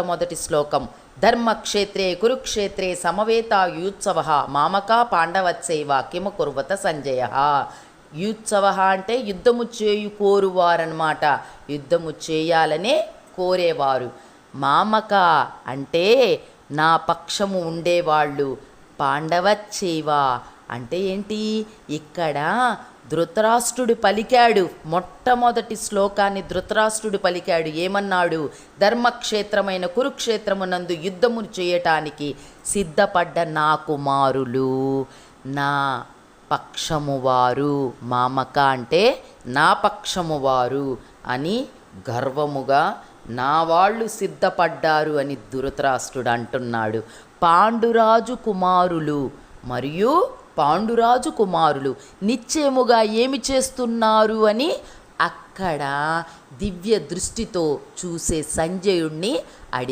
మొదటి శ్లోకం. ధర్మక్షేత్రే కురుక్షేత్రే సమవేతాయుత్సవ మామకా పాండవత్సైవ కిమ కుర్వత సంజయ. యుత్సవ అంటే యుద్ధము చేయు కోరువారన్నమాట, యుద్ధము చేయాలనే కోరేవారు. మామక అంటే నా పక్షము ఉండేవాళ్ళు. పాండవచ్చైవ అంటే ఏంటి? ఇక్కడ ధృతరాష్ట్రుడు పలికాడు, మొట్టమొదటి శ్లోకాన్ని ధృతరాష్ట్రుడు పలికాడు. ఏమన్నాడు? ధర్మక్షేత్రమైన కురుక్షేత్రమునందు యుద్ధము చేయటానికి సిద్ధపడ్డ నా కుమారులు, నా పక్షము వారు. మామక అంటే నా పక్షము వారు అని గర్వముగా నా వాళ్ళు సిద్ధపడ్డారు అని ధృతరాష్ట్రుడు అంటున్నాడు. పాండురాజు కుమారులు మరియు పాండురాజు కుమారులు నిశ్చయముగా ఏమి చేస్తున్నారు అని అక్కడ దివ్య దృష్టితో చూసే సంజయుణ్ణి అడిగి